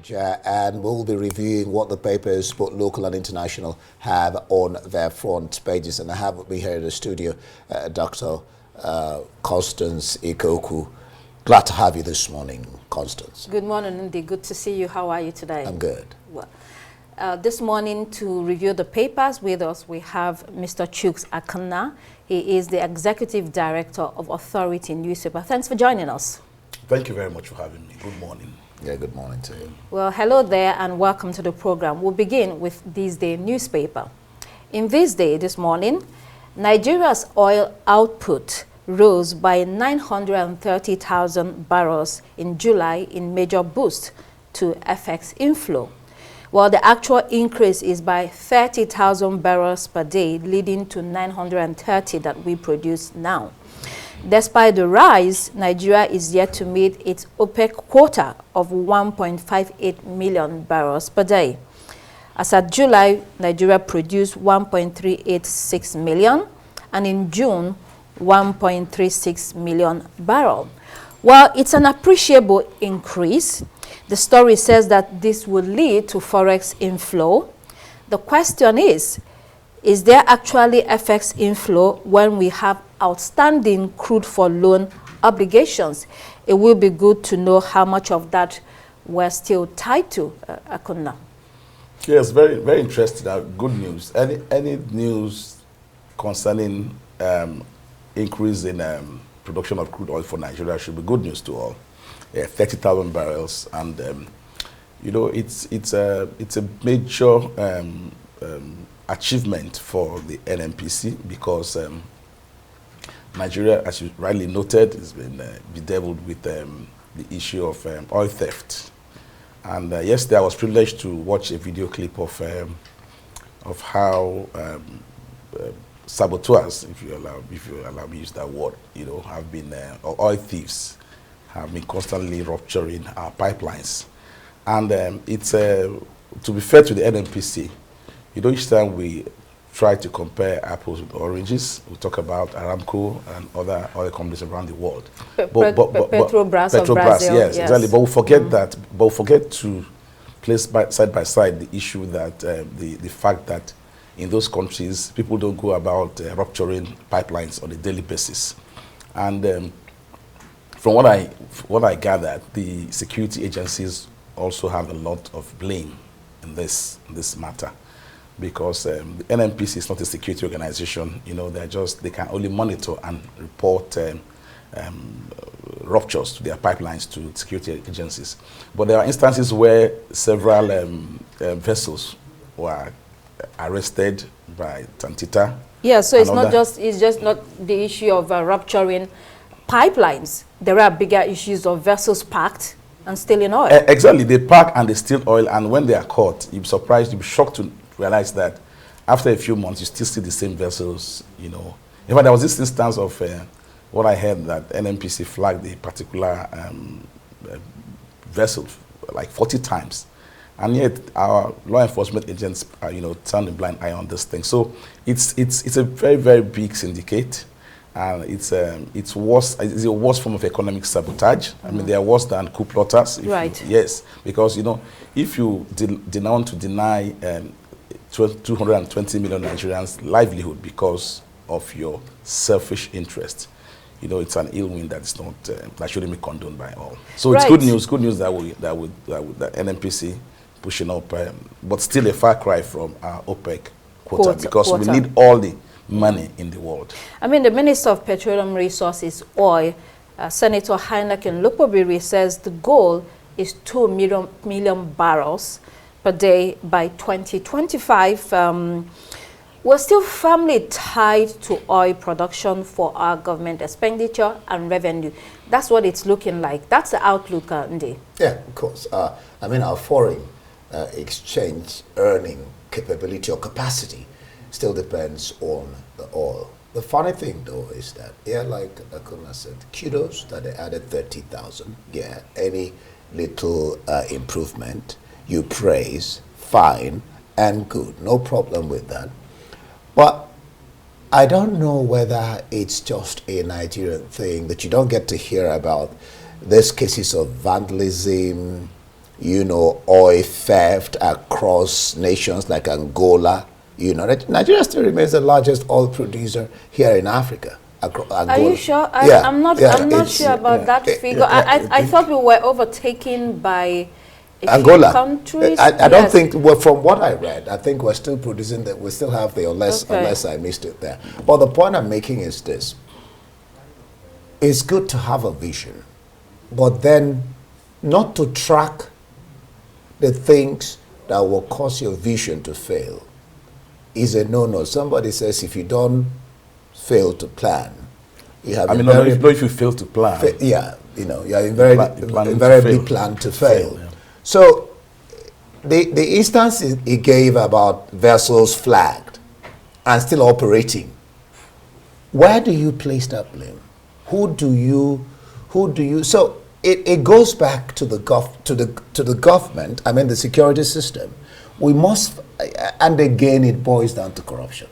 Abuja, and we'll be reviewing what the papers, both local and international, have on their front pages. And I have with me here in the studio Dr. Constance Ikoku. Glad to have you this morning, Constance. Good morning, Andy. Good to see you. How are you today? I'm good. Well, this morning to review the papers with us, we have Mr. Chuks Akana. He is the Executive Director of Authority Newspaper. Thanks for joining us. Thank you very much for having me. Good morning. Yeah, good morning to you. Well, hello there and welcome to the program. We'll begin with This Day newspaper. In This Day this morning, Nigeria's oil output rose by 930,000 barrels in July in major boost to FX inflow, while the actual increase is by 30,000 barrels per day, leading to 930 that we produce now. Despite the rise, Nigeria is yet to meet its OPEC quota of 1.58 million barrels per day. As at July, Nigeria produced 1.386 million, and in June, 1.36 million barrels. While it's an appreciable increase, the story says that this will lead to forex inflow. The question is there actually FX inflow when we have outstanding crude for loan obligations? It will be good to know how much of that we're still tied to, Akuna. Yes, very, very interesting. Good news. Any news concerning increase in production of crude oil for Nigeria should be good news to all. 30,000 barrels, and you know, it's a major achievement for the NNPC because Nigeria, as you rightly noted, has been bedeviled with the issue of oil theft. And yesterday I was privileged to watch a video clip of how saboteurs, if you allow me to use that word, you know, have been or oil thieves have been constantly rupturing our pipelines. And it's to be fair to the NNPC, you know, each time we try to compare apples with oranges, we talk about Aramco and other companies around the world. Petrobras of Brazil. Yes, exactly. But we forget that. But we forget to place side by side the issue that the fact that in those countries people don't go about rupturing pipelines on a daily basis. And from what I gathered, the security agencies also have a lot of blame in this matter, because the NNPC is not a security organization. You know, they can only monitor and report ruptures to their pipelines to security agencies. But there are instances where several vessels were arrested by Tantita. Yeah, so it's just not the issue of rupturing pipelines. There are bigger issues of vessels packed and stealing oil. Exactly, they pack and they steal oil, and when they are caught, you'll be surprised, you'll be shocked to realize that after a few months, you still see the same vessels, you know. In fact, there was this instance of what I heard that NNPC flagged a particular vessel like 40 times. And yet our law enforcement agents are, you know, turn a blind eye on this thing. So it's a very, very big syndicate. And it's a worse form of economic sabotage. I mean, they are worse than coup plotters. Right. Yes, because, you know, if you want to deny 220 million Nigerians livelihood because of your selfish interest, you know, it's an ill wind that is not that shouldn't be condoned by all. So it's good news that NNPC pushing up, but still a far cry from our OPEC quota because we need all the money in the world. I mean, the Minister of Petroleum Resources, Oil, Senator Heineken Lukobiri, says the goal is 2 million barrels per day by 2025. We're still firmly tied to oil production for our government expenditure and revenue. That's what it's looking like. That's the outlook, Ndi. Yeah, of course. I mean, our foreign exchange earning capability or capacity still depends on the oil. The funny thing, though, is that, yeah, like Akuna said, kudos that they added 30,000. Yeah, any little improvement, you praise, fine and good. No problem with that. But I don't know whether it's just a Nigerian thing that you don't get to hear about these cases of vandalism, oil theft across nations like Angola. Nigeria still remains the largest oil producer here in Africa. Are you sure? Yeah, I'm not sure about that figure. I thought we were overtaken by Angola. Countries. I don't think, well, from what I read, I think we're still producing that. We still have the unless I missed it there. But the point I'm making is this: it's good to have a vision, but then not to track the things that will cause your vision to fail is a no-no. Somebody says if you don't fail to plan, you have. If you fail to plan, you are invariably plan to fail. Yeah. So, the instance he gave about vessels flagged and still operating, where do you place that blame? Who do you? So it goes back to the government. I mean, the security system. We must, and again, it boils down to corruption.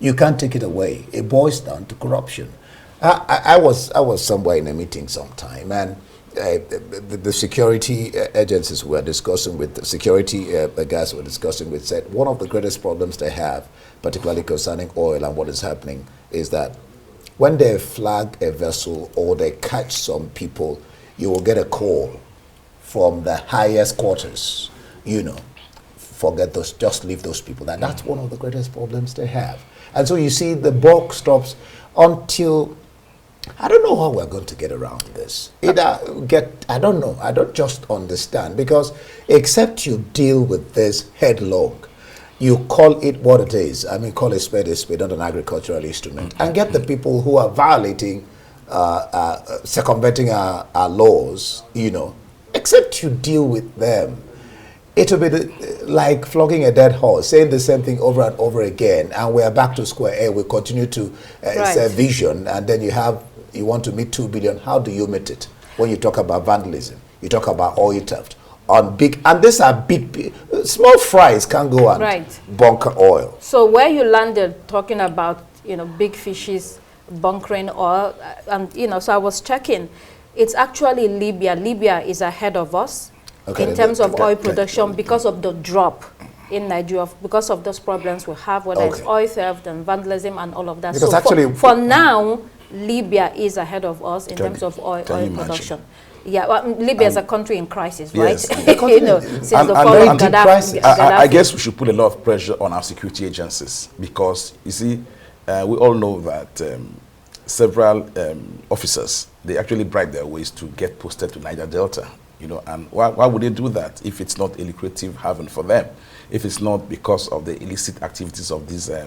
You can't take it away. It boils down to corruption. I was somewhere in a meeting sometime, and the security agencies were discussing with the security guys were discussing with said one of the greatest problems they have, particularly concerning oil and what is happening, is that when they flag a vessel or they catch some people, you will get a call from the highest quarters, forget those, just leave those people. That's one of the greatest problems they have. And so you see the buck stops until, I don't know how we're going to get around this. I don't know. I don't just understand, because except you deal with this headlong, you call it what it is. I mean, call a spade, not an agricultural instrument, and get the people who are violating, circumventing our laws, except you deal with them. It will be like flogging a dead horse, saying the same thing over and over again, and we are back to square A. We continue to say vision, and then you want to meet 2 billion. How do you meet it? When you talk about vandalism, you talk about oil theft, and these are big, small fries can't go and bunker oil. So where you landed talking about, big fishes bunkering oil, and, so I was checking, it's actually Libya. Libya is ahead of us. In terms of oil production, because of the drop in Nigeria, because of those problems we have, whether it's oil theft and vandalism and all of that. Because so actually, for now, Libya is ahead of us in terms of oil production. Yeah, well, Libya is a country in crisis, right? Yes. Since the fall of Gaddafi. I guess we should put a lot of pressure on our security agencies, because, you see, we all know that several officers, they actually bribe their ways to get posted to Niger Delta. And why would they do that if it's not a lucrative haven for them? If it's not because of the illicit activities of these, I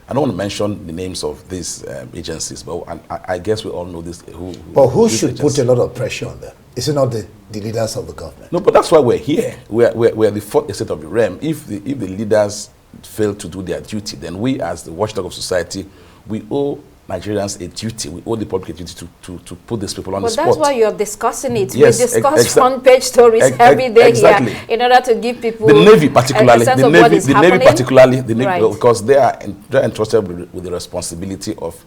don't want to mention the names of these agencies, but I guess we all know this. Who should put a lot of pressure on them? Is it not the leaders of the government? No, but that's why we're here. We're the fourth estate of the realm. If the leaders fail to do their duty, then we, as the watchdog of society, we owe Nigerians a duty. We owe the public a duty to put these people on the spot. But that's why you're discussing it. Yes, we discuss front-page stories every day here in order to give people the Navy particularly, the Navy because they are entrusted with the responsibility of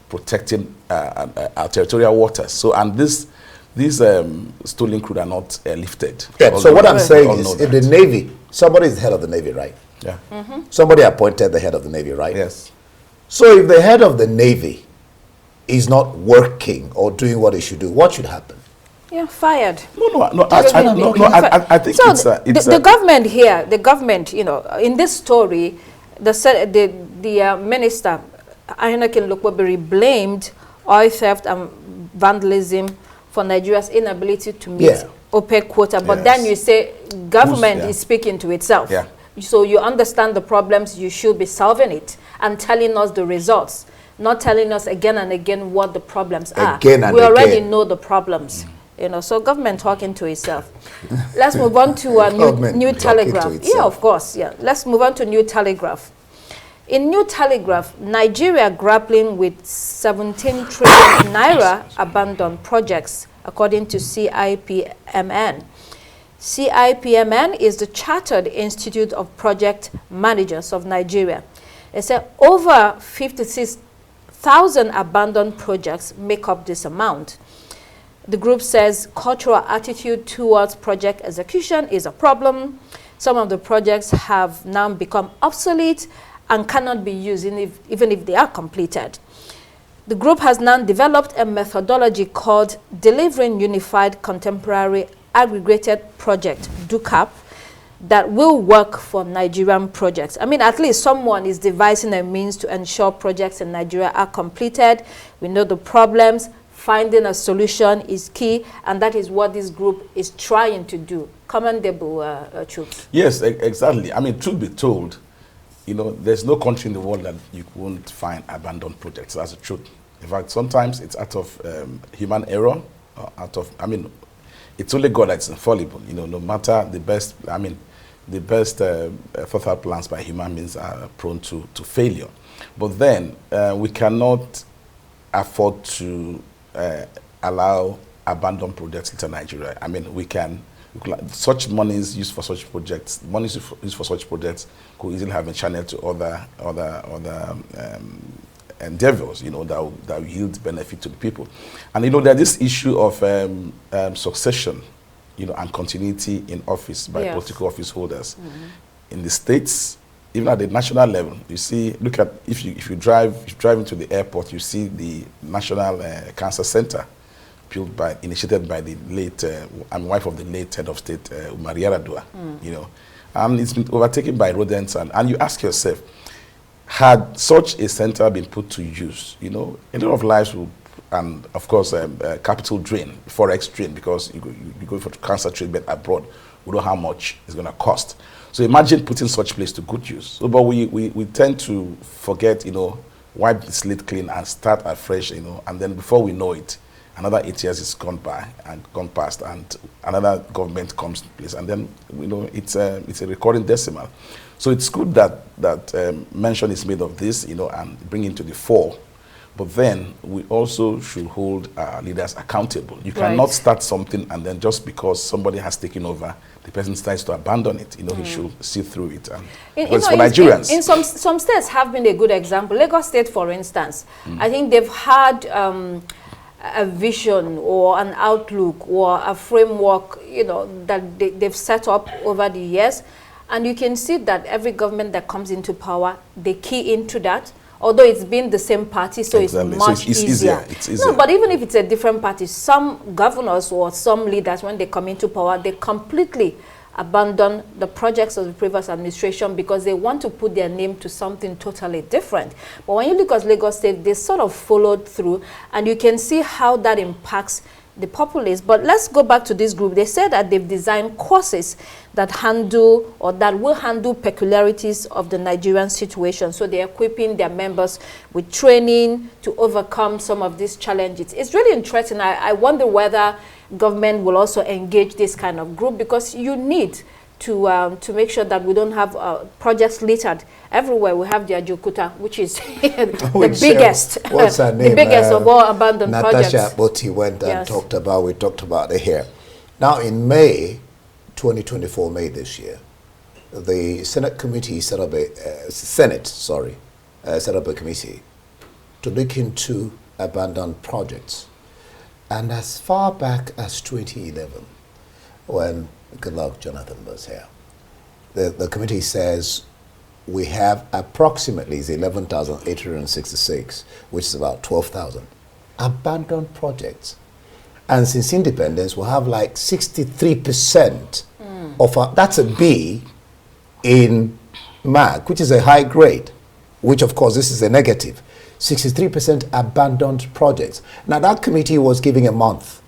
protecting our territorial waters. So, and these stolen crude are not lifted. Yeah, so what I'm saying is, if the Navy, somebody is the head of the Navy, right? Yeah. Somebody appointed the head of the Navy, right? Yes. So if the head of the Navy is not working or doing what he should do, what should happen? Yeah, fired. I think so the government here, in this story, the minister, Ahenakin Lokwebiri, blamed oil theft and vandalism for Nigeria's inability to meet OPEC quota. But then you say government is speaking to itself. Yeah. So you understand the problems, you should be solving it and telling us the results, not telling us again and again what the problems are. We already know the problems. So government talking to itself. Let's move on to a new telegraph. Yeah, of course. Yeah. Let's move on to New Telegraph. In New Telegraph, Nigeria grappling with 17 trillion naira abandoned projects, according to CIPMN. CIPMN is the Chartered Institute of Project Managers of Nigeria. They say over 56,000 abandoned projects make up this amount. The group says cultural attitude towards project execution is a problem. Some of the projects have now become obsolete and cannot be used even if they are completed. The group has now developed a methodology called Delivering Unified Contemporary Aggregated Project, DUCAP, that will work for Nigerian projects. I mean, at least someone is devising a means to ensure projects in Nigeria are completed. We know the problems. Finding a solution is key, and that is what this group is trying to do. Commendable, Chuks. Yes, exactly. I mean, truth be told, you know, there's no country in the world that you won't find abandoned projects. That's the truth. In fact, sometimes it's out of human error, it's only God that's infallible. You know, no matter the best, thought out plans by human beings are prone to failure. But then we cannot afford to allow abandoned projects into Nigeria. I mean, such monies used for such projects, could easily have been channeled to other endeavors, you know, that will yield benefit to the people. And you know, there's this issue of succession, you know, and continuity in office by political office holders. In the states, even at the national level, you see, look at, if you drive into the airport, you see the National Cancer Center initiated by the late, wife of the late head of state, Umar Yar'Adua, you know. And it's been overtaken by rodents, and you ask yourself, had such a center been put to use, you know, a lot of lives will, and of course, capital drain, forex drain, because you go for cancer treatment abroad, we know how much it's going to cost. So imagine putting such place to good use. So, but we tend to forget, you know, wipe the slate clean and start afresh, you know, and then before we know it, another 8 years is gone by and gone past, and another government comes in place, and then, you know, it's a recurring decimal. So it's good that mention is made of this, you know, and bring it to the fore. But then we also should hold our leaders accountable. You cannot start something and then just because somebody has taken over, the person decides to abandon it. You know, he should see through it. And because for Nigerians, in some states have been a good example. Lagos State, for instance, I think they've had a vision or an outlook or a framework, you know, that they've set up over the years. And you can see that every government that comes into power, they key into that. Although it's been the same party, so exactly. It's much easier. It's easier. No, but even if it's a different party, some governors or some leaders, when they come into power, they completely abandon the projects of the previous administration because they want to put their name to something totally different. But when you look at Lagos State, they sort of followed through, and you can see how that impacts the populace. But let's go back to this group. They said that they've designed courses that handle or that will handle peculiarities of the Nigerian situation. So they're equipping their members with training to overcome some of these challenges. It's really interesting. I wonder whether government will also engage this kind of group, because you need to make sure that we don't have projects littered everywhere. We have the Ajokuta, which is the biggest, what's her name? The biggest of all abandoned projects. Natasha Boti went and talked about it here. Now in May 2024, May this year, the Senate committee set up a committee to look into abandoned projects. And as far back as 2011, when Goodluck Jonathan was here, the committee says we have approximately 11,866, which is about 12,000 abandoned projects. And since independence, we'll have like 63% of that's a B in MAG, which is a high grade, which of course this is a negative. 63% abandoned projects. Now that committee was giving a month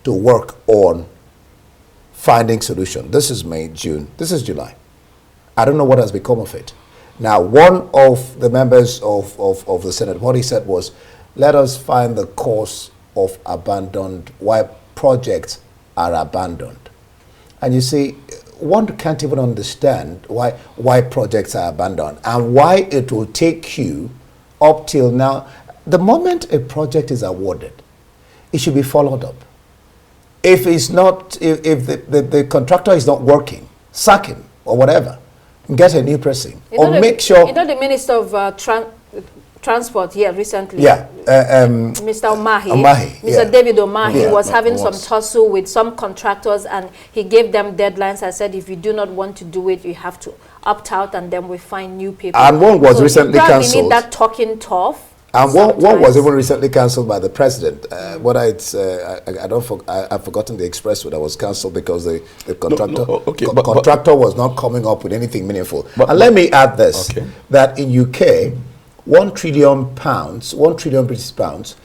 to work on finding solution. This is May, June, this is July. I don't know what has become of it. Now, one of the members of the Senate, what he said was, let us find the cause of abandoned, why projects are abandoned. And you see, one can't even understand why projects are abandoned and why it will take you up till now. The moment a project is awarded, it should be followed up. If it's not, if the contractor is not working, sack him or whatever, get a new person, or make sure. You know, the Minister of transport here recently. Yeah. Mr. Omahi. Mr. David Omahi was having some tussle with some contractors, and he gave them deadlines. I said, if you do not want to do it, you have to opt out, and then we find new people. And one was recently cancelled. You need that talking tough. And one was even recently cancelled by the president. I've forgotten the expressway that was cancelled because the contractor was not coming up with anything meaningful. And let me add this, that in UK, £1 trillion, 1 trillion British pounds,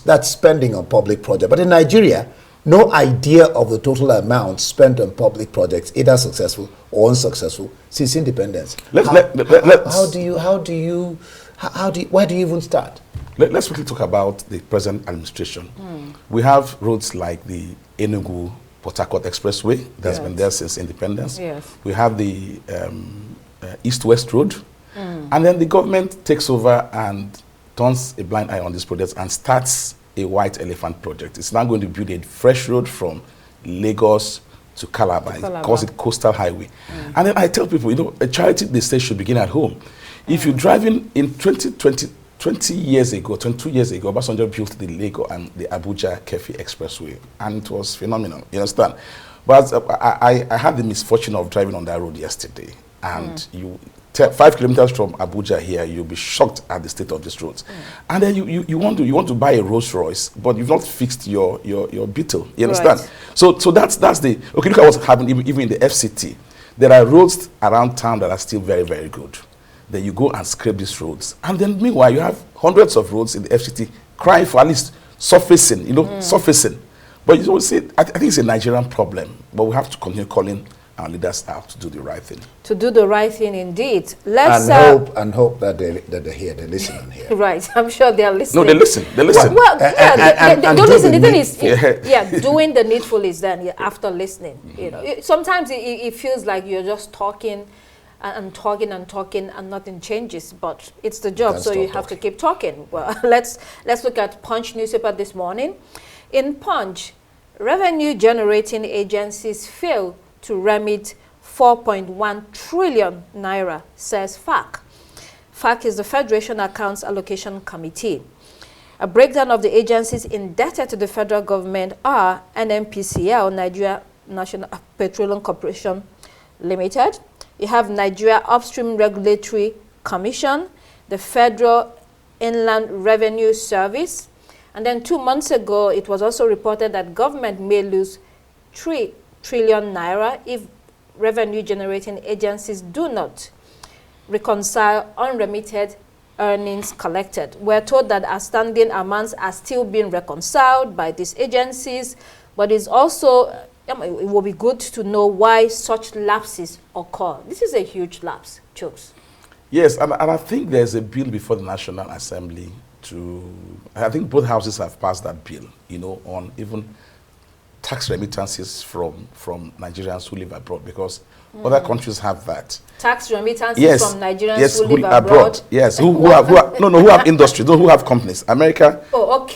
that's spending on public projects. But in Nigeria, no idea of the total amount spent on public projects, either successful or unsuccessful, since independence. Where do you even start? Let's quickly talk about the present administration. We have roads like the Enugu-Port Harcourt Expressway that's been there since independence. We have the East-West Road. And then the government takes over and turns a blind eye on these projects and starts a white elephant project. It's now going to build a fresh road from Lagos to Calabar. It calls it Coastal Highway. And then I tell people, a charity, they say, should begin at home. If you're driving in 22 years ago, Obasanjo built the Lagos and the Abuja-Kefi Expressway, and it was phenomenal, you understand? But I had the misfortune of driving on that road yesterday, and 5 kilometers from Abuja here, you'll be shocked at the state of these roads. And then you want to buy a Rolls Royce, but you've not fixed your Beetle, you understand? So that's the, okay, look at what's happening even in the FCT. There are roads around town that are still very, very good. Then you go and scrape these roads. And then meanwhile, you have hundreds of roads in the FCT crying for at least surfacing, surfacing. But you don't see, I think it's a Nigerian problem, but we have to continue calling our leaders out to do the right thing. To do the right thing, indeed. Let's hope that they're here, they listen and hear. Right, I'm sure they're listening. No, they listen. They listen. Well, they don't listen. The thing is, doing the needful is then after listening. Sometimes it feels like you're just talking and talking and nothing changes, but it's the job, so you have to keep talking. Well, let's look at Punch newspaper this morning. In Punch, revenue generating agencies fail to remit 4.1 trillion naira, says FAC. FAC is the Federation Accounts Allocation Committee. A breakdown of the agencies indebted to the federal government are NNPCL, Nigeria National Petroleum Corporation Limited. You have Nigeria Upstream Regulatory Commission, the Federal Inland Revenue Service. And then 2 months ago, it was also reported that government may lose 3 trillion naira if revenue-generating agencies do not reconcile unremitted earnings collected. We're told that outstanding amounts are still being reconciled by these agencies, but it's also, it will be good to know why such lapses occur. This is a huge lapse, Chooks. Yes, and I think there's a bill before the National Assembly I think both houses have passed that bill, on even tax remittances from Nigerians who live abroad, because other countries have that. Tax remittances from Nigerians who live abroad? Yes, who have industry, those who have companies. America,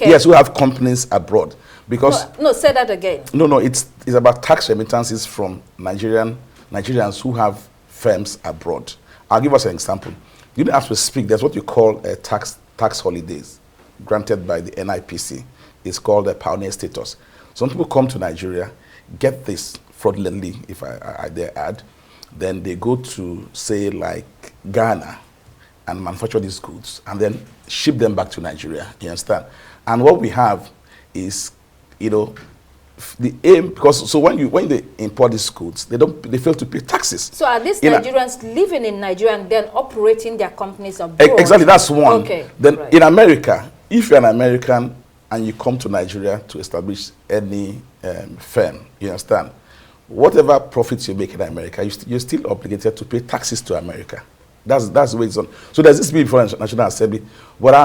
yes, who have companies abroad. Because no, say that again. No, it's about tax remittances from Nigerians who have firms abroad. I'll give us an example. As we speak, there's what you call tax holidays granted by the NIPC. It's called a pioneer status. Some people come to Nigeria, get this fraudulently, if I dare add, then they go to, say, like Ghana and manufacture these goods and then ship them back to Nigeria, you understand? And what we have is, the aim, because so when they import these goods, they fail to pay taxes. So are these Nigerians living in Nigeria and then operating their companies abroad? Exactly, that's one. Okay. Then in America, if you're an American and you come to Nigeria to establish any firm, you understand, whatever profits you make in America, you're still obligated to pay taxes to America. That's the way it's on. So there's this bill before the National Assembly. But I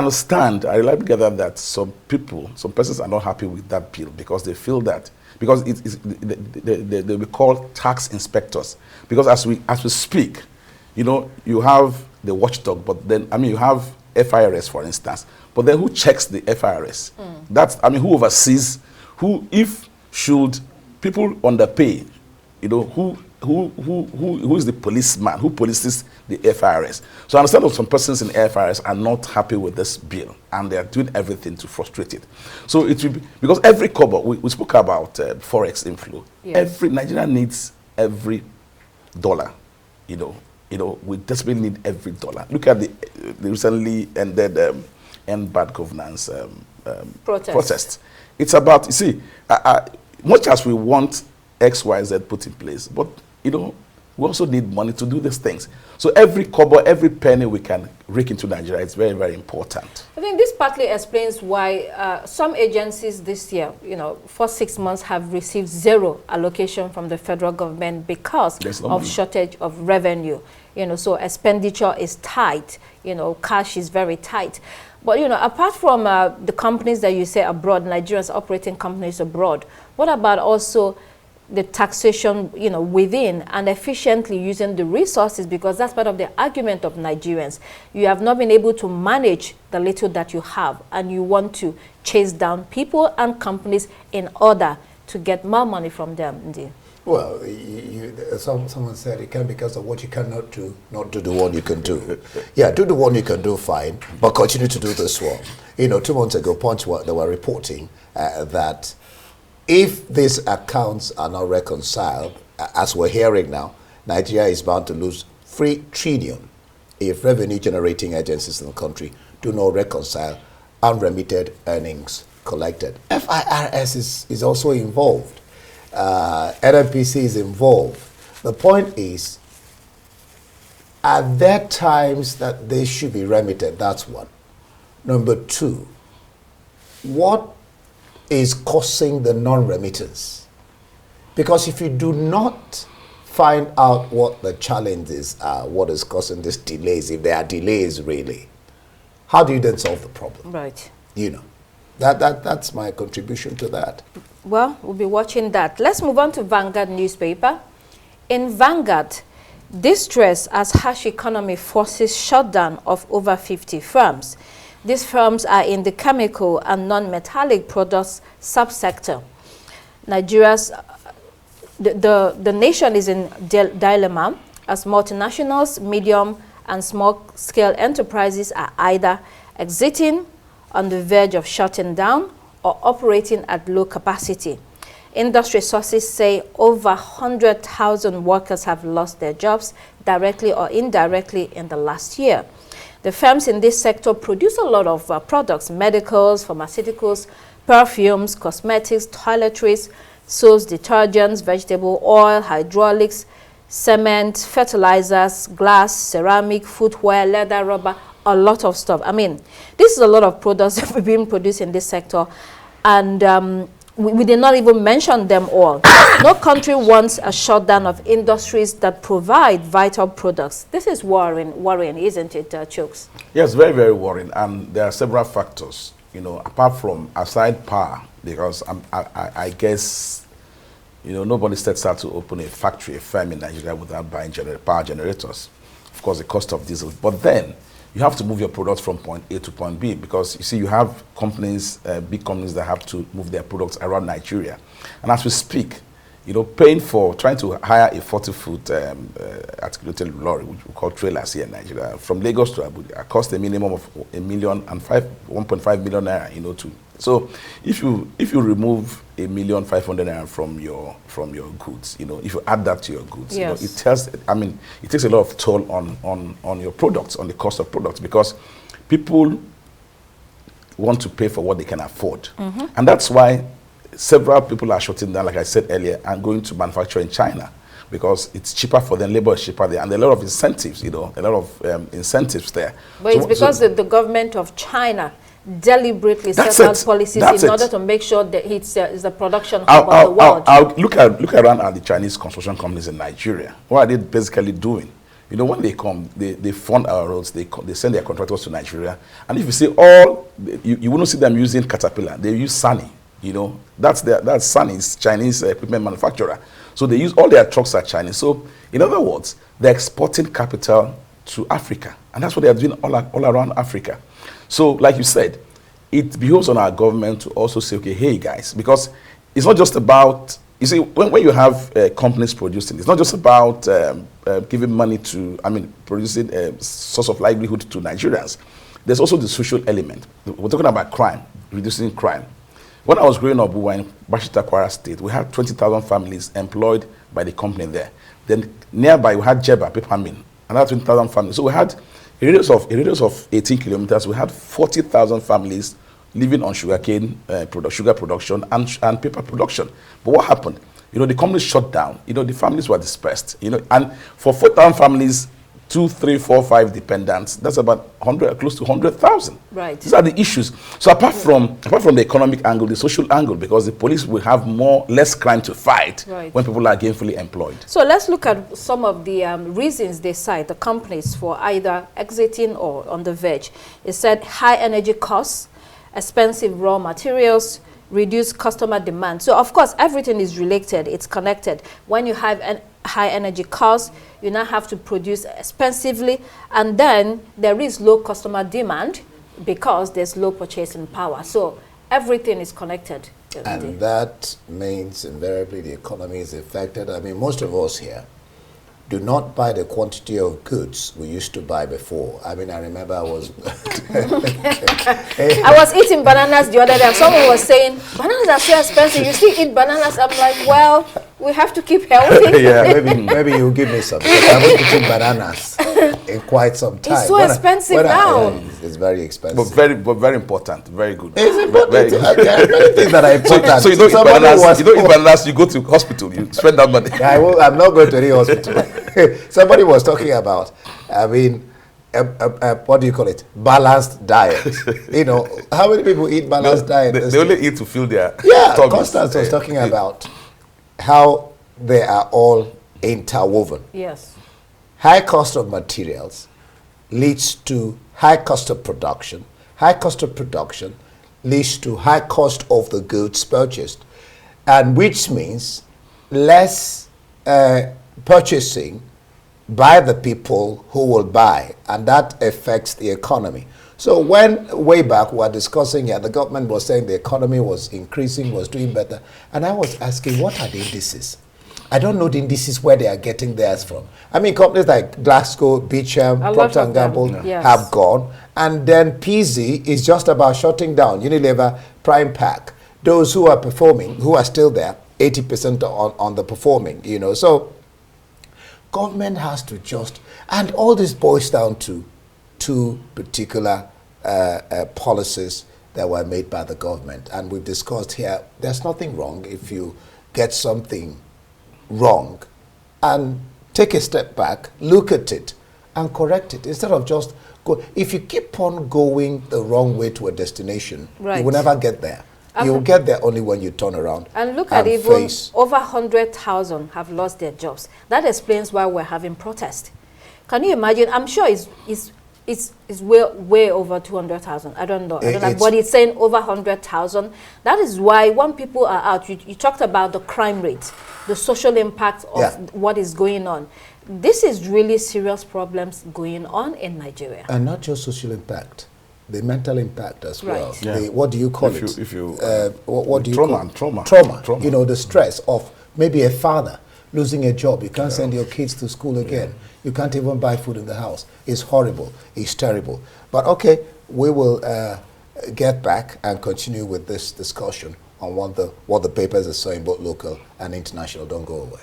reliably gather that some persons are not happy with that bill because they feel that, because they'll be called tax inspectors. Because as we speak, you have the watchdog, but then, you have FIRS, for instance. But then who checks the FIRS? Who oversees, should people underpay, who who is the policeman? Who polices the FRS? So I understand that some persons in FRS are not happy with this bill, and they are doing everything to frustrate it. So it will be, because every kobo, we spoke about forex inflow. Yes. Every Nigerian needs every dollar. We desperately need every dollar. Look at the recently ended end bad governance protest. It's about, you see, much as we want X, Y, Z put in place, but we also need money to do these things. So every kobo, every penny we can rake into Nigeria is very, very important. I think this partly explains why some agencies this year, for 6 months have received zero allocation from the federal government because of shortage of revenue. So expenditure is tight, cash is very tight. But, apart from the companies that you say abroad, Nigerians operating companies abroad, what about also the taxation, within and efficiently using the resources? Because that's part of the argument of Nigerians. You have not been able to manage the little that you have, and you want to chase down people and companies in order to get more money from them. Indeed. Well, someone said it can because of what you cannot do, not do the one you can do. Yeah, do the one you can do, fine, but continue to do this one. 2 months ago, Punch they were reporting that if these accounts are not reconciled, as we're hearing now, Nigeria is bound to lose 3 trillion if revenue-generating agencies in the country do not reconcile unremitted earnings collected. FIRS is also involved. NNPC is involved. The point is, are there times that they should be remitted? That's one. Number 2, what is causing the non-remittance? Because if you do not find out what the challenges are, what is causing these delays, if there are delays really, how do you then solve the problem? Right. That's my contribution to that. Well, we'll be watching that. Let's move on to Vanguard newspaper. In Vanguard, distress as harsh economy forces shutdown of over 50 firms. These firms are in the chemical and non-metallic products subsector. Nigeria's, the nation is in dilemma as multinationals, medium and small-scale enterprises are either exiting on the verge of shutting down or operating at low capacity. Industry sources say over 100,000 workers have lost their jobs directly or indirectly in the last year. The firms in this sector produce a lot of products: medicals, pharmaceuticals, perfumes, cosmetics, toiletries, soaps, detergents, vegetable oil, hydraulics, cement, fertilizers, glass, ceramic, footwear, leather, rubber, a lot of stuff. I mean, this is a lot of products that we've been produced in this sector, and we did not even mention them all. No country wants a shutdown of industries that provide vital products. This is worrying, isn't it, Chooks? Yes, very, very worrying, and there are several factors, apart from aside power, because I guess, nobody sets out to open a factory, a firm in Nigeria without buying power generators. Of course, the cost of diesel, but then you have to move your products from point A to point B, because you see, you have companies, big companies that have to move their products around Nigeria. And as we speak, trying to hire a 40-foot articulated lorry, which we call trailers here in Nigeria, from Lagos to Abuja, cost a minimum of 1.5 million naira, So if you remove 1,500,000 naira from your goods, if you add that to your goods, yes, it takes a lot of toll on your products, on the cost of products, because people want to pay for what they can afford. Mm-hmm. And that's why several people are shutting down, like I said earlier, and going to manufacture in China, because it's cheaper for them, labor is cheaper there, and there are a lot of incentives, a lot of incentives there. But it's because the government of China deliberately set out policies in order to make sure that it's the production hub of the world. Look around at the Chinese construction companies in Nigeria. What are they basically doing? When they come, they fund our roads, they send their contractors to Nigeria, and if you see you wouldn't see them using Caterpillar, they use Sany. That's Sany's Chinese equipment manufacturer. So they use all their trucks are Chinese. So in other words, they're exporting capital to Africa, and that's what they are doing all around Africa. So like you said, it behoves on our government to also say, okay, hey guys, because it's not just about you see, when you have companies producing, it's not just about giving money to, producing a source of livelihood to Nigerians. There's also the social element. We're talking about crime, reducing crime. When I was growing up, we were in Bashita, Kwara State. We had 20,000 families employed by the company there. Then nearby, we had Jeba, paper mill, another 20,000 families. So we had a radius of 18 kilometers. We had 40,000 families living on sugarcane sugar production and paper production. But what happened? The company shut down. The families were dispersed. And for 4,000 families, 2, 3, 4, 5 dependents, that's about 100, close to 100,000. Right. These are the issues. So apart from the economic angle, the social angle, because the police will have less crime to fight when people are gainfully employed. So let's look at some of the reasons they cite, the companies, for either exiting or on the verge. It said high energy costs, expensive raw materials, reduced customer demand. So of course, everything is related, it's connected. When you have high energy costs, you now have to produce expensively, and then there is low customer demand because there's low purchasing power. So everything is connected. And that means invariably the economy is affected. Most of us here do not buy the quantity of goods we used to buy before. I remember I was... I was eating bananas the other day, and someone was saying, bananas are so expensive, you still eat bananas? I'm like, well, we have to keep healthy. Yeah, maybe you'll give me some, because I haven't eaten bananas in quite some time. It's so expensive now. It's very expensive. But very important, very good. It's important. There are many things that are important. So you don't eat bananas, you go to hospital, you spend that money. I'm not going to any hospital. Somebody was talking about, what do you call it? Balanced diet. How many people eat balanced diet? They only eat to fill their tummies. Constance was talking about how they are all interwoven. Yes. High cost of materials leads to high cost of production. High cost of production leads to high cost of the goods purchased, and which means less purchasing by the people who will buy, and that affects the economy. So when way back we were discussing here, the government was saying the economy was increasing, was doing better, and I was asking, what are the indices? I don't know the indices where they are getting theirs from. Companies like Glasgow, Beecham, Procter & Gamble have gone, and then PZ is just about shutting down. Unilever, Prime Pack, those who are performing, who are still there, 80% on the performing, So government has to just, and all this boils down to two particular policies that were made by the government. And we've discussed here, there's nothing wrong if you get something wrong and take a step back, look at it and correct it instead of just go. If you keep on going the wrong way to a destination, you will never get there. You'll get there only when you turn around. And look at even over 100,000 have lost their jobs. That explains why we're having protests. Can you imagine? I'm sure it's way over 200,000. I don't know. But it's saying over 100,000. That is why when people are out, you talked about the crime rate, the social impact of what is going on. This is really serious problems going on in Nigeria. And not just social impact. The mental impact as well. Yeah. What do you call it? What do you call it? Trauma. The stress of maybe a father losing a job. You can't send your kids to school again. You can't even buy food in the house. It's horrible. It's terrible. But okay, we will get back and continue with this discussion on what the papers are saying, both local and international. Don't go away.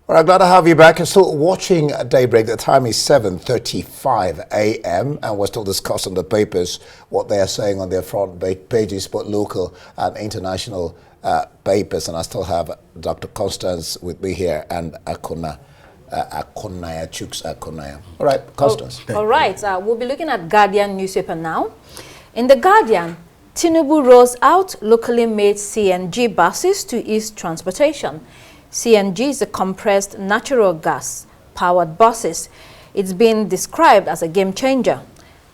All right, glad to have you back. You're still watching Daybreak. The time is 7:35 a.m. and we're still discussing the papers, what they are saying on their front pages, both local and international papers. And I still have Dr. Constance with me here and Akonaya. All right, Constance. All right, we'll be looking at Guardian newspaper now. In the Guardian, Tinubu rolls out locally made CNG buses to ease transportation. CNG is a compressed natural gas powered buses. It's been described as a game changer.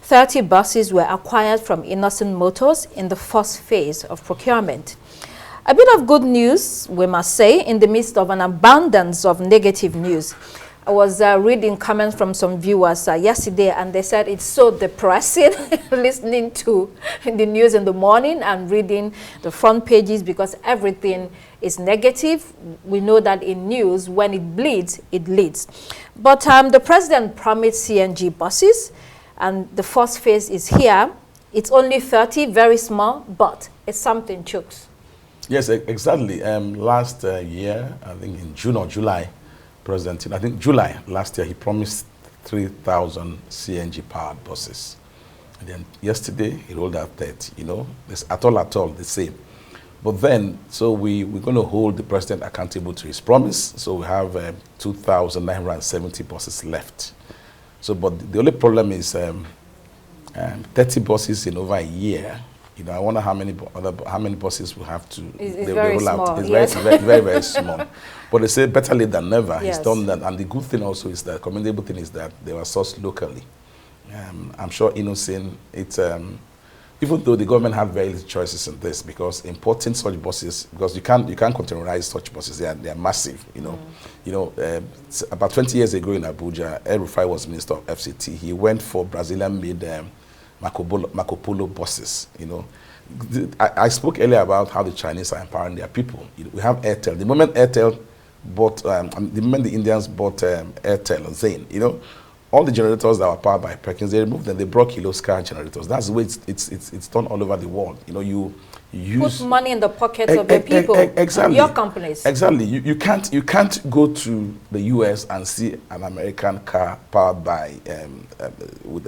30 buses were acquired from Innocent Motors in the first phase of procurement. A bit of good news, we must say, in the midst of an abundance of negative news. I was reading comments from some viewers yesterday, and they said it's so depressing listening to the news in the morning and reading the front pages because everything is negative. We know that in news, when it bleeds, it leads. But the president promised CNG buses, and the first phase is here. It's only 30, very small, but it's something, Chooks. Yes, exactly. Last year, I think in June or July, President, I think July last year, he promised 3,000 CNG powered buses. And then yesterday, he rolled out 30, you know, it's at all the same. But then, so we're going to hold the president accountable to his promise. So we have 2,970 buses left. So, but the only problem is 30 buses in over a year. You know, I wonder how many buses we have to roll out. It's yes. very small. But they say better late than never. Yes. He's done that, and the good thing also is that commendable thing is that they were sourced locally. I'm sure Innocent. It's even though the government had various choices in this, because importing such buses, because you can't containerize such buses. They are massive. You know, about 20 years ago in Abuja, El Rufai was Minister of FCT. He went for Brazilian-made Marco Polo buses. You know, I spoke earlier about how the Chinese are empowering their people. We have Airtel. The moment Airtel bought, the moment the Indians bought Airtel and Zain, you know, all the generators that were powered by Perkins, they removed them. They brought Kiloscar generators. That's the way it's done all over the world. You know, you use put money in the pockets of the people. Exactly. Your companies. Exactly. You can't go to the US and see an American car powered by with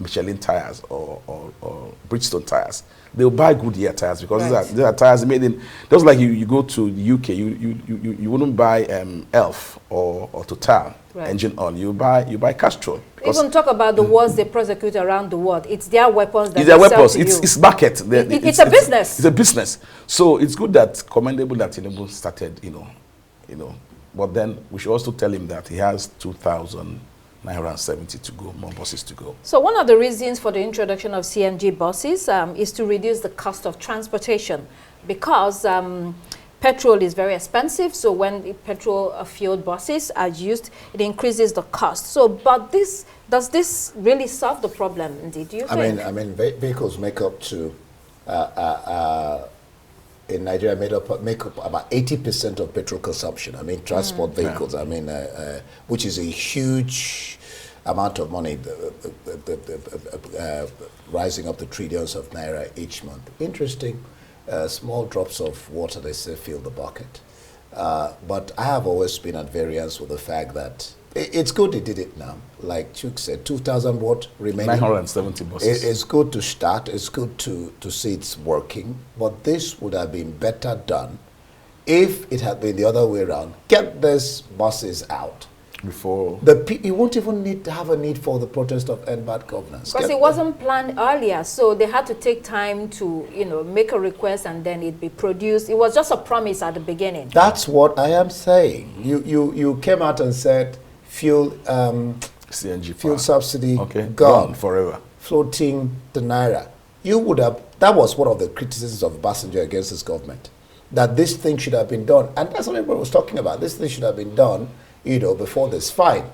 Michelin tires or Bridgestone tires. They'll buy Goodyear tires because these are tires made in. Just like you go to the UK, you wouldn't buy Elf or Total engine oil. You buy Castrol. Even talk about the wars they prosecute around the world. It's their weapons that it's their they weapons. sell to you. It's market. It's a business. It's a business. So it's good that commendable that Tinubu started. You know, but then we should also tell him that he has 2,970 to go, more buses to go. So one of the reasons for the introduction of CNG buses is to reduce the cost of transportation, because petrol is very expensive. So when petrol-fueled buses are used, it increases the cost. So, but does this really solve the problem? Indeed, do you think? I mean, vehicles make up to in Nigeria make up about 80% of petrol consumption. I mean, transport vehicles. I mean, which is a huge amount of money, rising up to trillions of naira each month. Interesting. Small drops of water, they say, fill the bucket. But I have always been at variance with the fact that it's good they did it now. Like Chuk said, 2,000 what remaining? 970 buses. It's good to start. It's good to see it's working. But this would have been better done if it had been the other way around. Get these buses out. Before you won't even need to have a need for the protest of end bad governance. Because it wasn't planned earlier, so they had to take time to, make a request and then it be produced. It was just a promise at the beginning. That's what I am saying. You came out and said fuel CNG fuel subsidy gone forever, floating the naira. You would have. That was one of the criticisms of Obasanjo against this government, that this thing should have been done, and that's what everybody was talking about. This thing should have been done. Before this. Fine.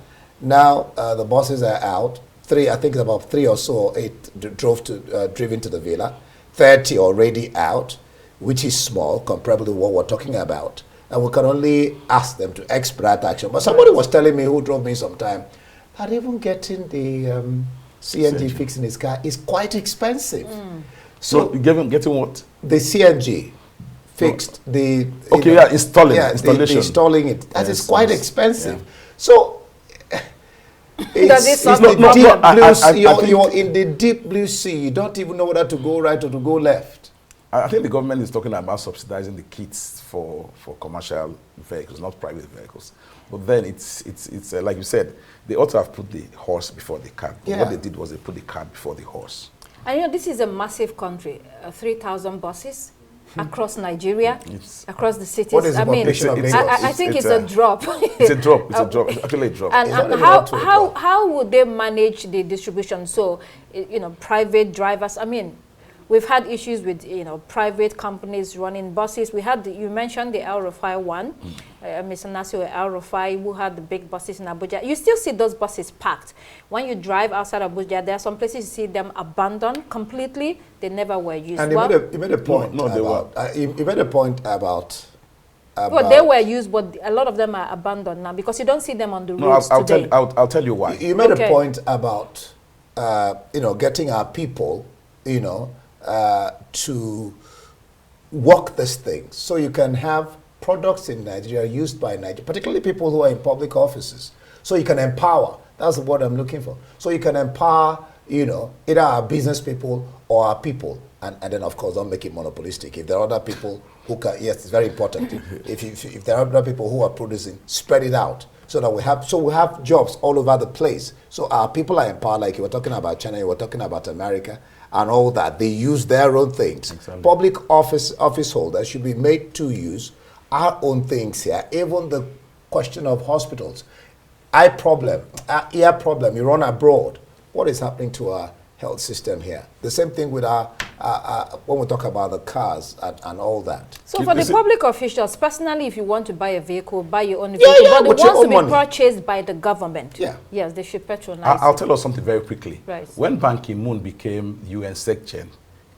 Now the buses are out. I think about 3 or so, 8 driven to the villa. 30 already out, which is small compared to what we're talking about. And we can only ask them to expedite action. But somebody was telling me, who drove me sometime, that even getting the CNG fixed in his car is quite expensive. So getting what? The CNG. Fixed installing installation. Installing it. That is quite expensive. Yeah. So you're in the deep blue sea. You don't even know whether to go right or to go left. I think the government is talking about subsidizing the kits for commercial vehicles, not private vehicles. But then it's like you said, they ought to have put the horse before the cart. But what they did was they put the cart before the horse. And this is a massive country, 3,000 buses. Across Nigeria, across the cities. What is the population of Lagos? I think it's a drop. It's a drop. It's a drop. It's actually a drop. And how would they manage the distribution? So, private drivers. I mean, We've had issues with, private companies running buses. We had, you mentioned the El Rufai one, Mr. Nasir El Rufai, who had the big buses in Abuja. You still see those buses packed. When you drive outside Abuja, there are some places you see them abandoned completely. They never were used. And he made a point. He made a point about. Well, they were used, but a lot of them are abandoned now because you don't see them on the roads today. I'll tell you why. You made a point about, getting our people, to work this thing so you can have products in Nigeria used by Nigeria, particularly people who are in public offices. So you can empower. That's what I'm looking for. So you can empower, either our business people or our people. And then, of course, don't make it monopolistic. If there are other people who can, yes, it's very important. if there are other people who are producing, spread it out so that we have jobs all over the place. So our people are empowered, like you were talking about China, you were talking about America, and all that. They use their own things. Exactly. Public office holders should be made to use our own things here. Even the question of hospitals, ear problem, you run abroad. What is happening to our health system here? The same thing with our when we talk about the cars and all that. So for the public officials, personally, if you want to buy a vehicle, buy your own vehicle, but the ones to be purchased by the government, yes, they should patronize. I'll tell us something very quickly. Right. When Ban Ki-moon became UN Secretary,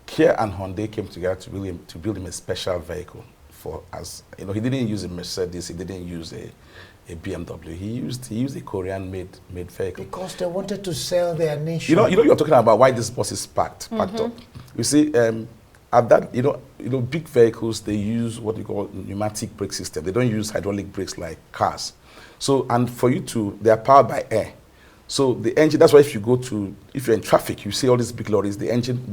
Kia and Hyundai came together to build him a special vehicle for us. He didn't use a Mercedes, he didn't use a BMW. He used a Korean-made vehicle because they wanted to sell their nation. You're talking about why this bus is packed up. You see, at that, big vehicles, they use what you call pneumatic brake system. They don't use hydraulic brakes like cars. So, and for they are powered by air. So the engine, that's why if you're in traffic, you see all these big lorries, the engine,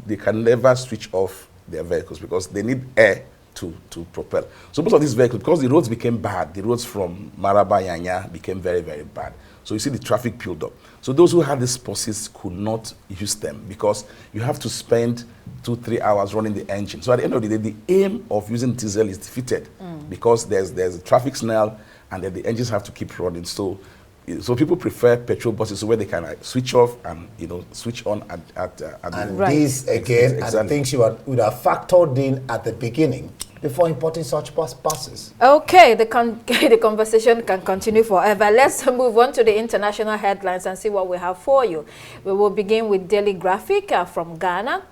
they can never switch off their vehicles because they need air to propel. So most of these vehicles, because the roads became bad, the roads from Maraba, Yanya became very, very bad. So you see the traffic build up. So those who had these buses could not use them because you have to spend 2-3 hours running the engine. So at the end of the day, the aim of using diesel is defeated because there's a traffic snarl and then the engines have to keep running. So people prefer petrol buses where they can switch off and switch on at and these again are things you would have factored in at the beginning before importing such buses. Okay, the conversation can continue forever. Let's move on to the international headlines and see what we have for you. We will begin with Daily Graphic from Ghana.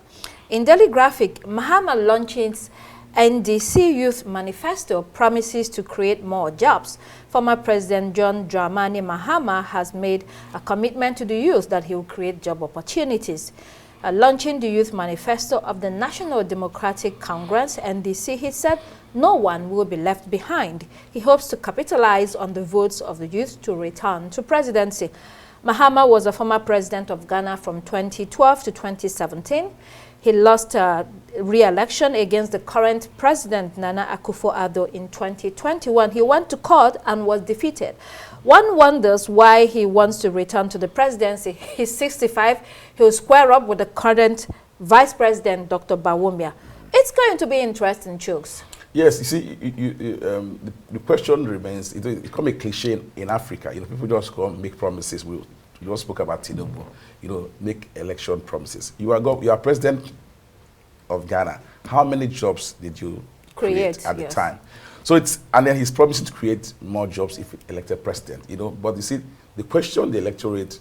In Daily Graphic, Mahama launches NDC Youth Manifesto promises to create more jobs. Former President John Dramani Mahama has made a commitment to the youth that he will create job opportunities. Launching the Youth Manifesto of the National Democratic Congress, NDC, he said no one will be left behind. He hopes to capitalize on the votes of the youth to return to presidency. Mahama was a former president of Ghana from 2012 to 2017. He lost re-election against the current president, Nana Akufo-Addo, in 2021. He went to court and was defeated. One wonders why he wants to return to the presidency. He's 65. He'll square up with the current vice president, Dr. Bawumia. It's going to be interesting, Chooks. Yes, you see, the question remains, it becomes a cliche in Africa. People just go and make promises. You all spoke about Tinubu, make election promises. You are president of Ghana. How many jobs did you create at the time? So and then he's promising to create more jobs if elected president, But you see, the question the electorate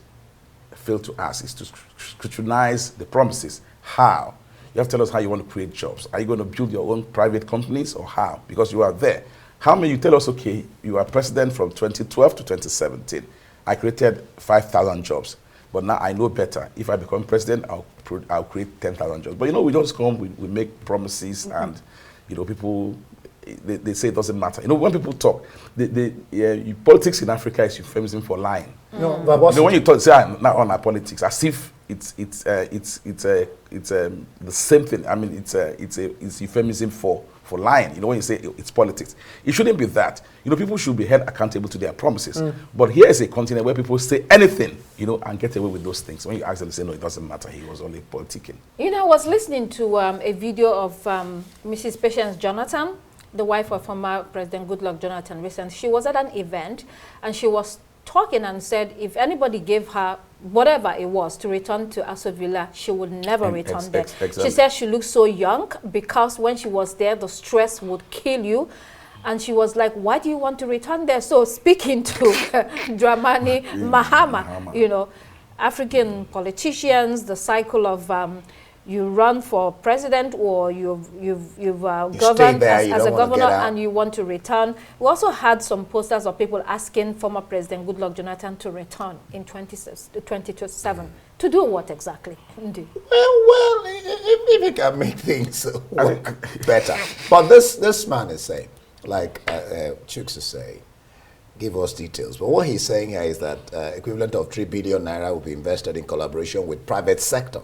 failed to ask is to scrutinize the promises. How? You have to tell us how you want to create jobs. Are you going to build your own private companies or how? Because you are there. How many you tell us, okay, you are president from 2012 to 2017. I created 5,000 jobs. But now I know better. If I become president, I'll create 10,000 jobs. But we don't come, we make promises and, people, they say it doesn't matter. When people talk, politics in Africa is euphemism for lying. But when you talk, say not on our politics, as if it's the same thing. I mean, it's euphemism for lying. When you say it's politics, it shouldn't be that. People should be held accountable to their promises. But here is a continent where people say anything, and get away with those things. When you ask them, they say no, it doesn't matter. He was only politicking. I was listening to a video of Mrs. Patience Jonathan, the wife of former President Goodluck Jonathan, recently. She was at an event and she was talking and said if anybody gave her whatever it was to return to Aso Villa, she would never return there. Exactly. She said she looked so young because when she was there, the stress would kill you. And she was like, why do you want to return there? So speaking to Dramani Mahama, you know, African politicians, the cycle of you run for president or you've governed as a governor and you want to return. We also had some posters of people asking former President Goodluck Jonathan to return in 2027. To do what exactly? Indeed. Well, if you can make things work better. But this man is saying, like Chooks is saying, give us details. But what he's saying here is that equivalent of 3 billion naira will be invested in collaboration with private sector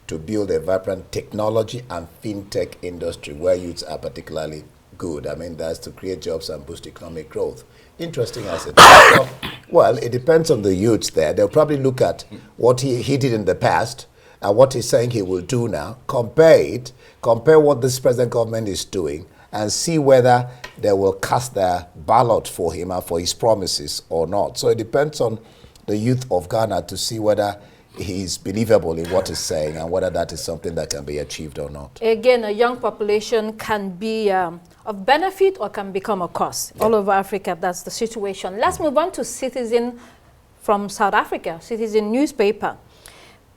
to build a vibrant technology and fintech industry where youths are particularly good. I mean, that's to create jobs and boost economic growth. Interesting as it is. Well, it depends on the youths there. They'll probably look at what he did in the past and what he's saying he will do now, compare what this present government is doing, and see whether they will cast their ballot for him and for his promises or not. So it depends on the youth of Ghana to see whether he's believable in what he's saying and whether that is something that can be achieved or not. Again, a young population can be of benefit or can become a cost. Yeah. All over Africa, that's the situation. Let's move on to Citizen from South Africa, Citizen newspaper.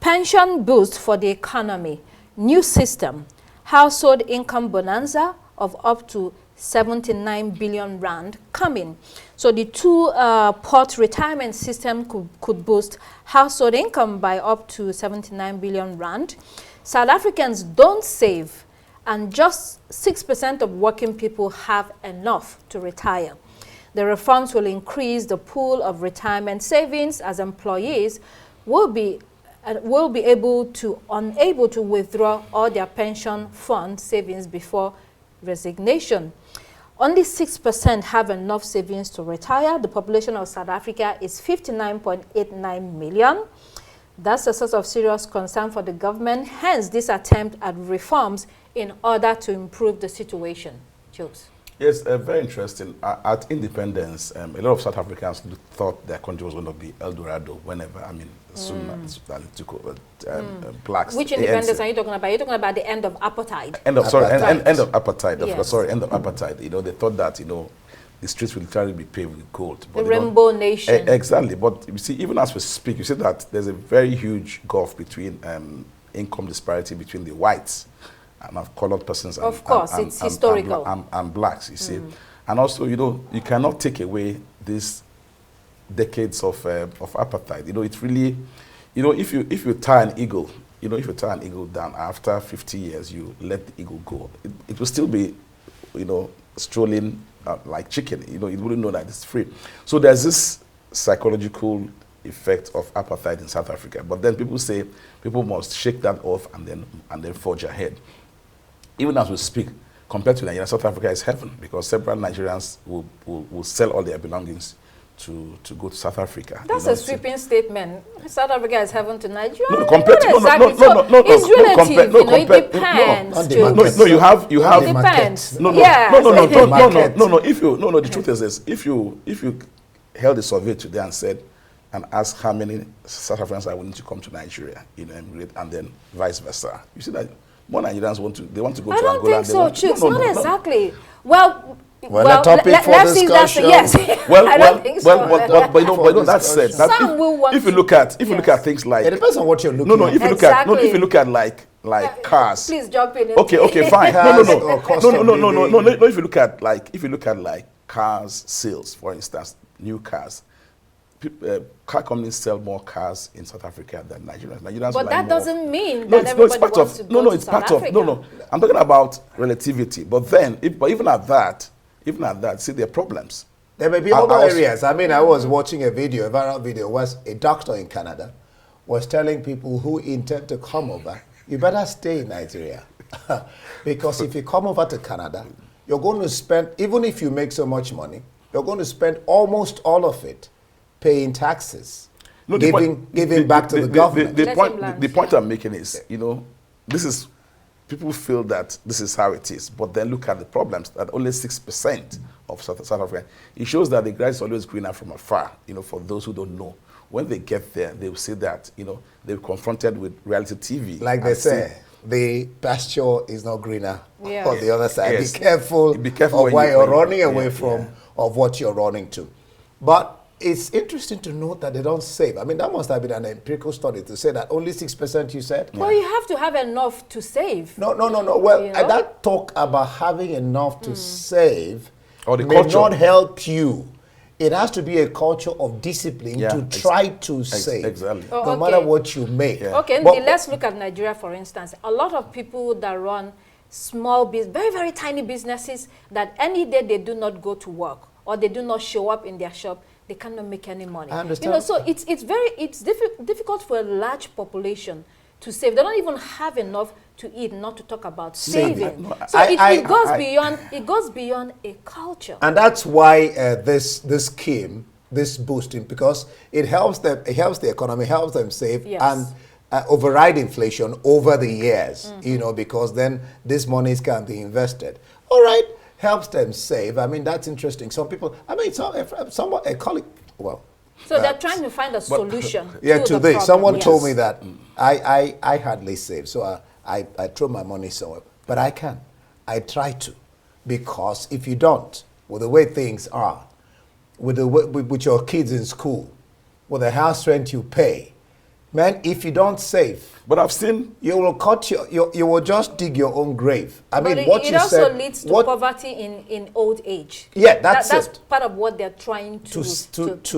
Pension boost for the economy, new system, household income bonanza of up to 79 billion rand coming. So the two-pot retirement system could boost household income by up to 79 billion rand. South Africans don't save, and just 6% of working people have enough to retire. The reforms will increase the pool of retirement savings as employees will be unable to withdraw all their pension fund savings before resignation. Only 6% have enough savings to retire. The population of South Africa is 59.89 million. That's a source of serious concern for the government. Hence, this attempt at reforms in order to improve the situation. Jokes. Yes, very interesting. At independence, a lot of South Africans thought their country was going to be El Dorado whenever, I mean, soon as it took over blacks. Which independence are you talking about? You're talking about the end of apartheid. End of apartheid. Yes. Sorry, end of apartheid. You know, they thought that, you know, the streets will literally be paved with gold. But the Rainbow Nation. Exactly. But you see, even as we speak, you see that there's a very huge gulf between income disparity between the whites and of colored persons and, of course, it's historical. And blacks, you see. And also, you know, you cannot take away these decades of apartheid. You know, it's really, you know, if you tie an eagle, you know, if you tie an eagle down after 50 years, you let the eagle go. It will still be, you know, strolling like chicken. You know, it wouldn't know that it's free. So there's this psychological effect of apartheid in South Africa. But then people say people must shake that off and then forge ahead. Even as we speak, compared to Nigeria, South Africa is heaven because several Nigerians will sell all their belongings to go to South Africa. That's a sweeping statement. South Africa is heaven to Nigeria. No, compared to it's relative. It depends. No, you have. It depends. No. The truth is this: if you held a survey today and said and asked how many South Africans are willing to come to Nigeria, you know, and then vice versa, you see that more Nigerians want to go to Angola. I don't think so, Chooks. Not exactly. Well, a topic for discussion. Yes. But you know, that said, some will want. If you look at things like, it depends on what you're looking at. If you look at like cars. Please jump in. Okay, fine. No. If you look at like cars sales, for instance, new cars. Car companies sell more cars in South Africa than Nigerians. But that doesn't mean that everybody wants to go to South Africa. I'm talking about relativity. But even at that, see, there are problems. There may be other areas. I mean, I was watching a viral video, was a doctor in Canada was telling people who intend to come over, you better stay in Nigeria. Because if you come over to Canada, you're going to spend, even if you make so much money, you're going to spend almost all of it paying taxes, giving back to the government. The point I'm making is, you know, this is people feel that this is how it is, but then look at the problems that only 6% of South Africa. It shows that the grass is always greener from afar, for those who don't know. When they get there, they will see that, they're confronted with reality TV. Like they say, the pasture is not greener Yeah. on the other side. Yes. Be careful of where you're running away from, of what you're running to. But it's interesting to note that they don't save. I mean, that must have been an empirical study to say that only 6%, you said? Well, you have to have enough to save. No. Well, that talk about having enough to save or the may culture. not help you. It has to be a culture of discipline to try to save. Exactly. No matter what you make. Yeah. Okay, But let's look at Nigeria, for instance. A lot of people that run small business, very, very tiny businesses, that any day they do not go to work or they do not show up in their shop, they cannot make any money. I understand. So it's difficult for a large population to save. They don't even have enough to eat, not to talk about saving. So it goes beyond a culture. And that's why this scheme, this boosting, because it helps them, it helps the economy, helps them save and override inflation over the years, because then these monies can be invested. All right, helps them save. I mean, that's interesting. Some people, I mean, a colleague, well. So they're trying to find a solution to the this. problem. Someone told me that I hardly save, so I throw my money somewhere. But I can. I try to. Because if you don't, with the way things are, with your kids in school, with the house rent you pay, man, if you don't save, but I've seen you will cut you will just dig your own grave. I but mean, what it you also said, leads to poverty in old age. Yeah, that's part of what they're trying to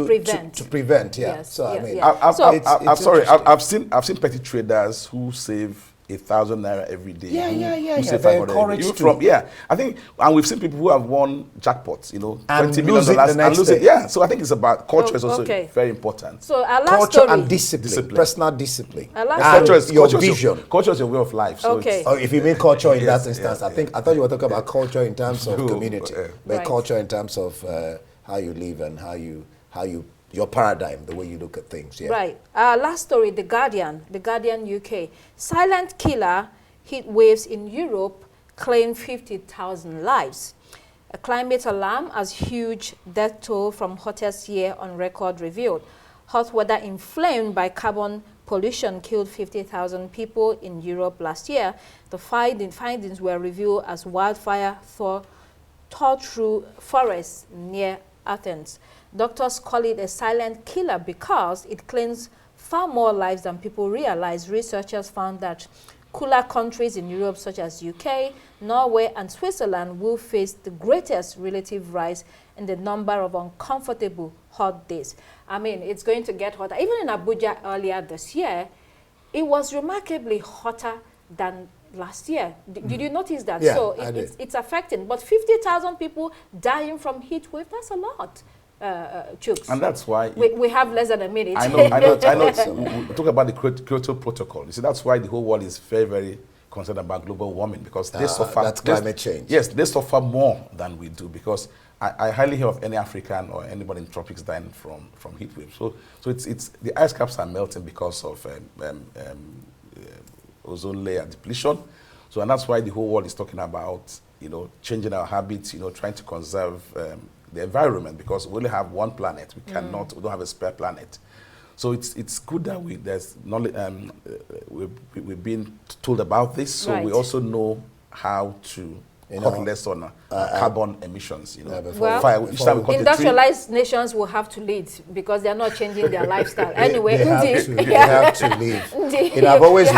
prevent. To prevent, yeah. Yes, so I mean, I'm sorry. I've seen petty traders who save 1,000 naira every day. Yeah. Who save They're 500 encouraged every day. I think, and we've seen people who have won jackpots, and $20 million lose it the next and lose day. it. Yeah, so I think it's about culture is also very important. So our last culture story, and discipline, personal discipline, Our last and culture is your vision. Culture is your way of life. So Okay. Oh, if you mean culture in Yes, that instance, yeah, I thought you were talking about culture in terms of No, community, but Right. culture in terms of how you live and how you your paradigm, the way you look at things. Yeah. Right. Last story, The Guardian UK. Silent killer heat waves in Europe claim 50,000 lives. A climate alarm as huge death toll from hottest year on record revealed. Hot weather inflamed by carbon pollution killed 50,000 people in Europe last year. The findings were revealed as wildfire tore through forests near Athens. Doctors call it a silent killer because it claims far more lives than people realize. Researchers found that cooler countries in Europe such as UK, Norway and Switzerland will face the greatest relative rise in the number of uncomfortable hot days. I mean, it's going to get hotter. Even in Abuja earlier this year, it was remarkably hotter than last year. Did you notice that? Yeah, so it's affecting. But 50,000 people dying from heat wave, that's a lot. Chooks. And that's why we have less than a minute. I know. We talk about the Kyoto Protocol. You see, that's why the whole world is very, very concerned about global warming, because they suffer. That's climate change. Yes, they suffer more than we do, because I hardly hear of any African or anybody in tropics dying from heat waves. So it's the ice caps are melting because of ozone layer depletion. So, and that's why the whole world is talking about changing our habits, trying to conserve the environment, because we only have one planet. We cannot. We don't have a spare planet. So it's good that there's knowledge. We've been told about this, so we also know how to cut less on carbon emissions. Well, industrialized nations will have to lead because they're not changing their lifestyle. Anyway, they have to leave. I've always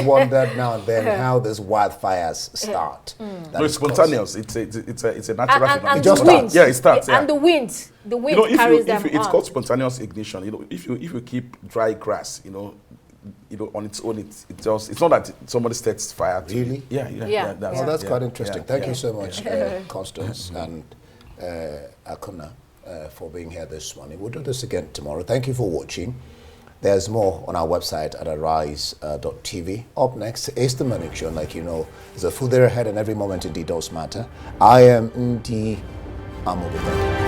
wondered now and then how these wildfires start. No, it's spontaneous. It's a natural phenomenon. And the wind, it starts. And the wind carries them on. It's called spontaneous ignition. If you keep dry grass, on its own, it's not that somebody sets fire to really. That's quite interesting. Thank you so much, Constance and Akuna, for being here this morning. We'll do this again tomorrow. Thank you for watching. There's more on our website at arise.tv. Up next is the Morning Show. Like you know, there's a food there ahead, and every moment indeed does matter. I am Ndi Amobi.